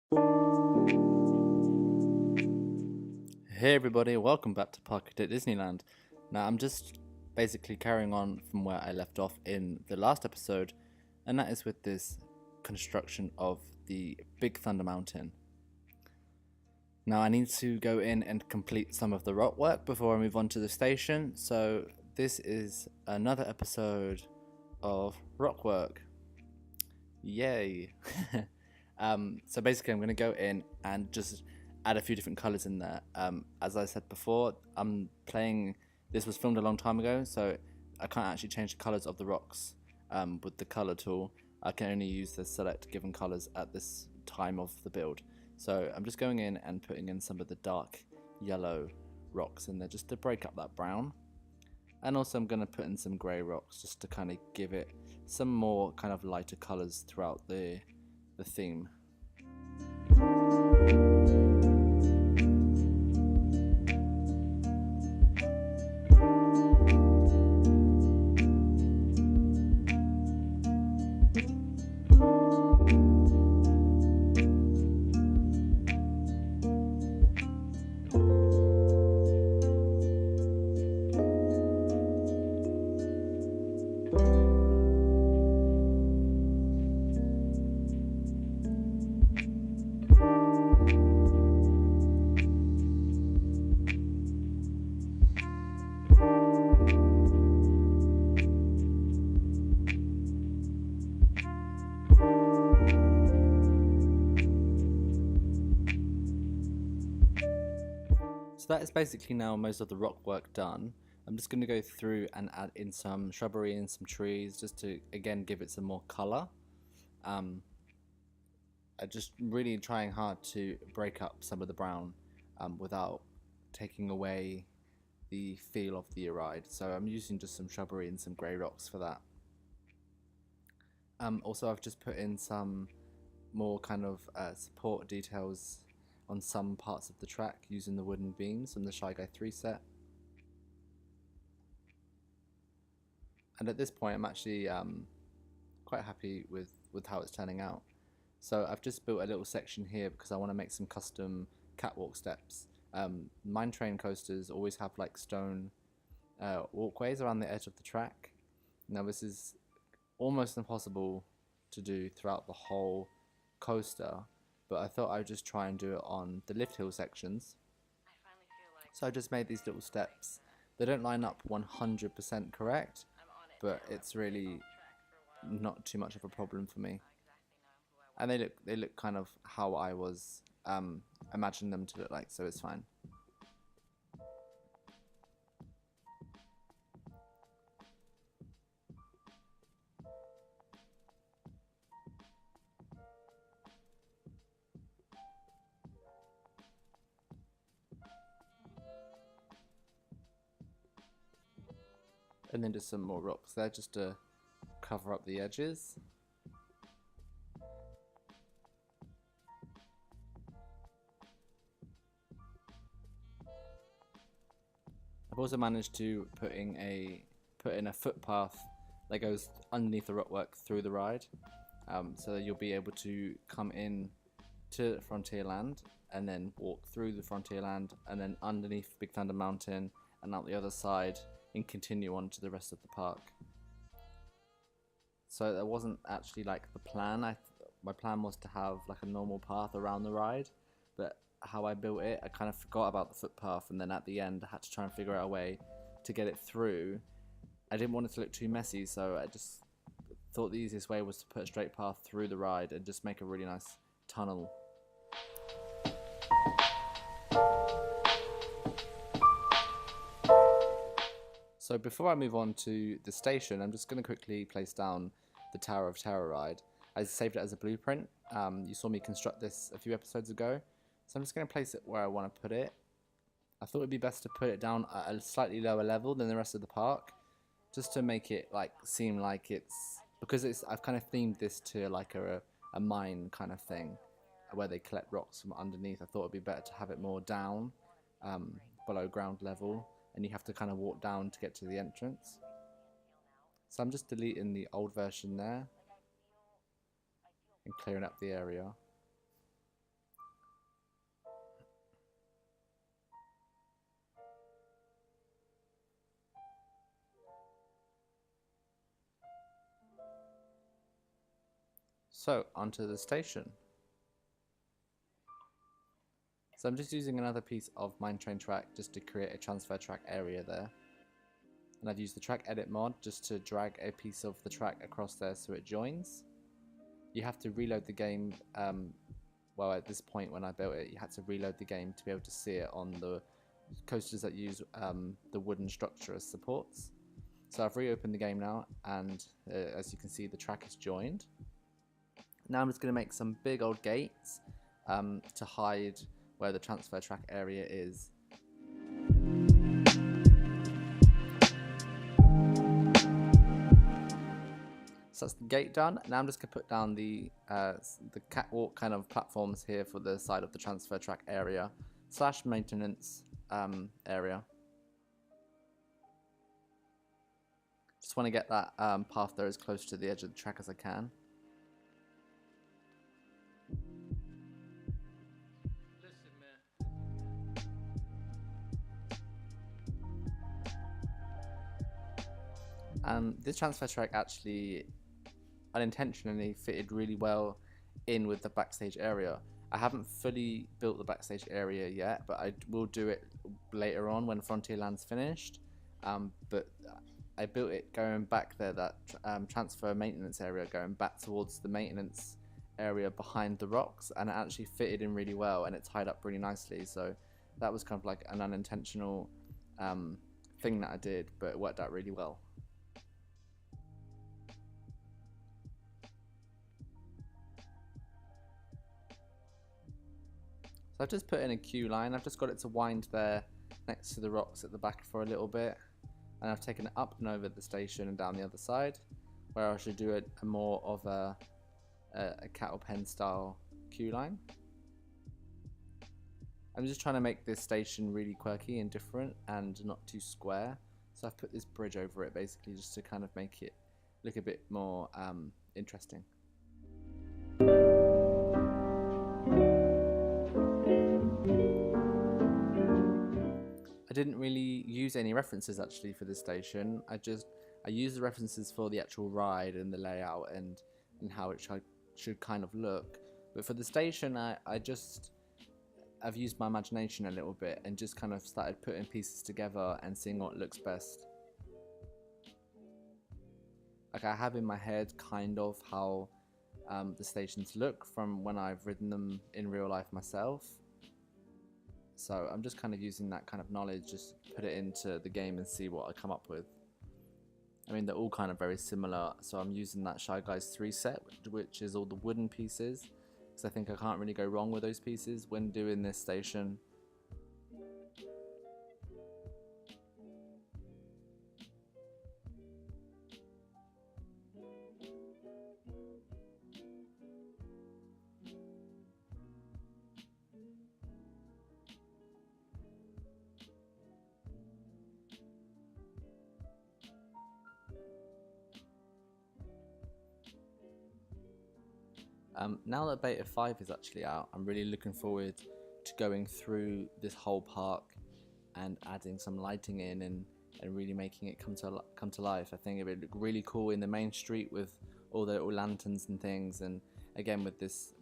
Hey everybody, welcome back to Park at Disneyland. Now I'm just basically carrying on from where I left off in the last episode, and that is with this construction of the Big Thunder Mountain. Now I need to go in and complete some of the rock work before I move on to the station, so this is another episode of rock work. Yay! So basically I'm going to go in and just add a few different colors in there. As I said before, this was filmed a long time ago, so I can't actually change the colors of the rocks with the color tool. I can only use the select given colors at this time of the build. So I'm just going in and putting in some of the dark yellow rocks in there just to break up that brown. And also I'm going to put in some grey rocks just to kind of give it some more kind of lighter colors throughout the theme. So that is basically now most of the rock work done. I'm just going to go through and add in some shrubbery and some trees just to again give it some more colour. I'm just really trying hard to break up some of the brown without taking away the feel of the ride. So I'm using just some shrubbery and some grey rocks for that. Also I've just put in some more kind of support details on some parts of the track using the wooden beams from the Shy Guy 3 set. And at this point I'm actually quite happy with how it's turning out. So I've just built a little section here because I want to make some custom catwalk steps. Mine train coasters always have like stone walkways around the edge of the track. Now this is almost impossible to do throughout the whole coaster, but I thought I'd just try and do it on the lift hill sections. So I just made these little steps. They don't line up 100% correct, but it's really not too much of a problem for me. And they look kind of how I was imagining them to look like, so it's fine. And then just some more rocks there just to cover up the edges. I've also managed to put in a footpath that goes underneath the rockwork through the ride, so that you'll be able to come in to Frontierland and then walk through the Frontierland and then underneath Big Thunder Mountain and out the other side and continue on to the rest of the park. So that wasn't actually like the plan. My plan was to have like a normal path around the ride, but how I built it, I kind of forgot about the footpath, and then at the end I had to try and figure out a way to get it through. I didn't want it to look too messy, so I just thought the easiest way was to put a straight path through the ride and just make a really nice tunnel. So before I move on to the station, I'm just going to quickly place down the Tower of Terror ride. I saved it as a blueprint. You saw me construct this a few episodes ago. So I'm just going to place it where I want to put it. I thought it'd be best to put it down at a slightly lower level than the rest of the park, just to make it like seem like I've kind of themed this to like a mine kind of thing, where they collect rocks from underneath. I thought it'd be better to have it more down, below ground level, and you have to kind of walk down to get to the entrance. So I'm just deleting the old version there and clearing up the area. So onto the station. So I'm just using another piece of mine train track just to create a transfer track area there. And I've used the track edit mod just to drag a piece of the track across there so it joins. You have to reload the game, well, at this point when I built it, you had to reload the game to be able to see it on the coasters that use the wooden structure as supports. So I've reopened the game now, and as you can see, the track is joined. Now I'm just going to make some big old gates to hide where the transfer track area is. So that's the gate done. Now I'm just going to put down the catwalk kind of platforms here for the side of the transfer track area / maintenance area. Just want to get that path there as close to the edge of the track as I can. This transfer track actually unintentionally fitted really well in with the backstage area. I haven't fully built the backstage area yet, but I will do it later on when Frontierland's finished. But I built it going back there, that transfer maintenance area going back towards the maintenance area behind the rocks, and it actually fitted in really well and it tied up really nicely. So that was kind of like an unintentional thing that I did, but it worked out really well. So I've just put in a queue line. I've just got it to wind there next to the rocks at the back for a little bit, and I've taken it up and over the station and down the other side, where I should do a more of a cattle pen style queue line. I'm just trying to make this station really quirky and different and not too square, so I've put this bridge over it basically just to kind of make it look a bit more interesting. I didn't really use any references actually for this station. I used the references for the actual ride and the layout and how it should kind of look. But for the station, I've used my imagination a little bit and just kind of started putting pieces together and seeing what looks best. Like, I have in my head kind of how the stations look from when I've ridden them in real life myself. So I'm just kind of using that kind of knowledge, just put it into the game and see what I come up with. I mean, they're all kind of very similar, so I'm using that Shy Guys 3 set, which is all the wooden pieces, because I think I can't really go wrong with those pieces when doing this station. Now that Beta 5 is actually out, I'm really looking forward to going through this whole park and adding some lighting in and really making it come to life. I think it would look really cool in the main street with all the little lanterns and things, and again with this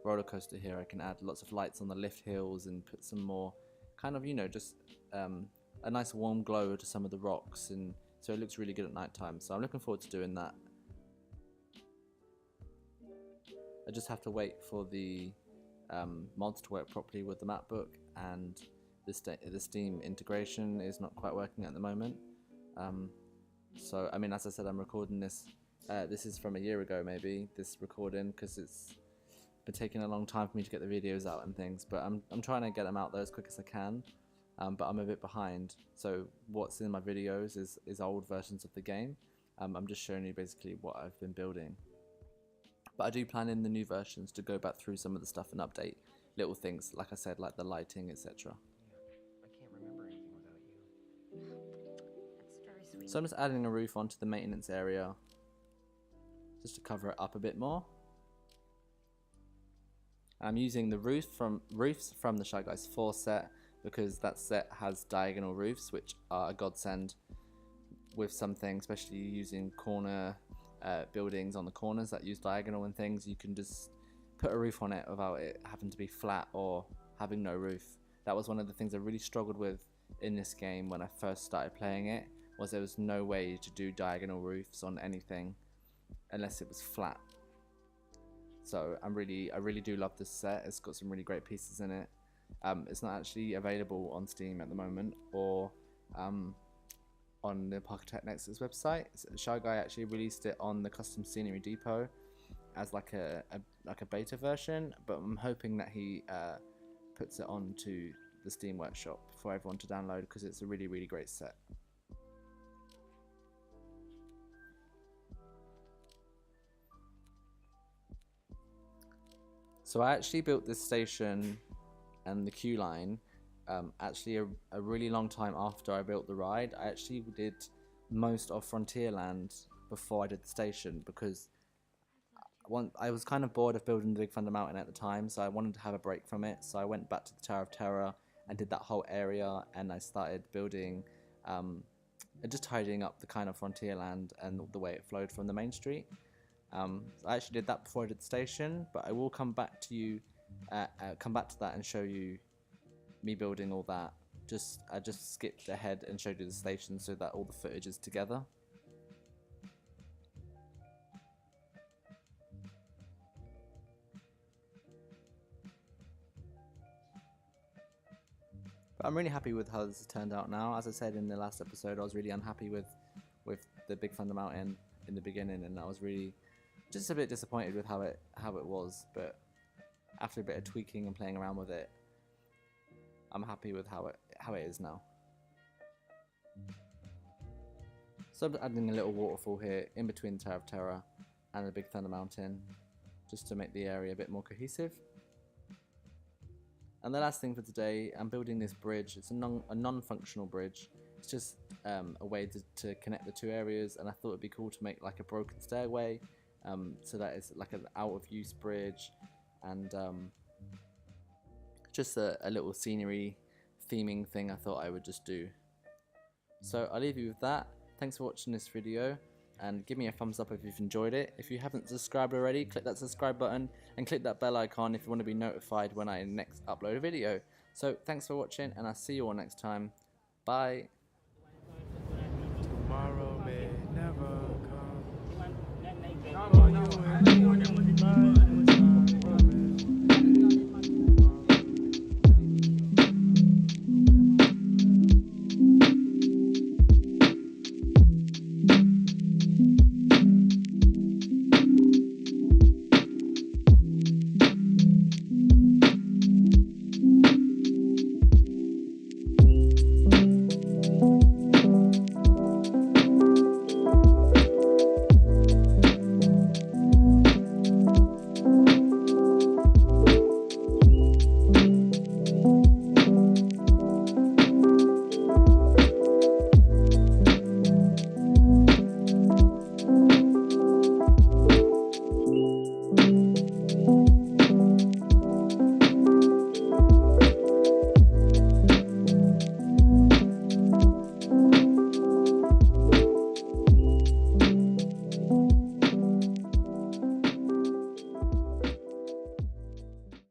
roller coaster here, I can add lots of lights on the lift hills and put some more kind of, you know, just a nice warm glow to some of the rocks, and so it looks really good at night time. So I'm looking forward to doing that. I just have to wait for the mods to work properly with the map book, and the Steam integration is not quite working at the moment. So I mean, as I said, I'm recording this. This is from a year ago, maybe, this recording, because it's been taking a long time for me to get the videos out and things. But I'm trying to get them out there as quick as I can. But I'm a bit behind. So what's in my videos is old versions of the game. I'm just showing you basically what I've been building. But I do plan in the new versions to go back through some of the stuff and update little things, like I said, like the lighting, etc. I can't remember anything without you. That's very sweet. So I'm just adding a roof onto the maintenance area, just to cover it up a bit more. I'm using the roofs from the Shy Guys 4 set, because that set has diagonal roofs, which are a godsend with something, especially using corner buildings on the corners that use diagonal and things, you can just put a roof on it without it having to be flat or having no roof. That was one of the things I really struggled with in this game when I first started playing it, was there was no way to do diagonal roofs on anything unless it was flat. So I really do love this set. It's got some really great pieces in it. It's not actually available on Steam at the moment or on the Parkitect Nexus website. Shy Guy actually released it on the Custom Scenery Depot as like a beta version, but I'm hoping that he puts it onto the Steam Workshop for everyone to download, because it's a really great set. So I actually built this station and the queue line actually a really long time after I built the ride. I actually did most of Frontierland before I did the station, because I was kind of bored of building the Big Thunder Mountain at the time, so I wanted to have a break from it. So I went back to the Tower of Terror and did that whole area, and I started building, just tidying up the kind of Frontierland and the way it flowed from the main street. I actually did that before I did the station, but I will come back to that and show you me building all that. I just skipped ahead and showed you the station so that all the footage is together. But I'm really happy with how this has turned out now. As I said in the last episode, I was really unhappy with the Big Thunder Mountain in the beginning, and I was really just a bit disappointed with how it was. But after a bit of tweaking and playing around with it, I'm happy with how it is now. So I'm adding a little waterfall here in between the Tower of Terror and the Big Thunder Mountain, just to make the area a bit more cohesive. And the last thing for today, I'm building this bridge. It's a non-functional bridge. It's just a way to connect the two areas, and I thought it'd be cool to make like a broken stairway, so that it's like an out-of-use bridge, and just a little scenery theming thing I thought I would just do. So I'll leave you with that. Thanks for watching this video, and give me a thumbs up if you've enjoyed it. If you haven't subscribed already, click that subscribe button and click that bell icon if you want to be notified when I next upload a video. So thanks for watching, and I'll see you all next time. Bye. Tomorrow may never come.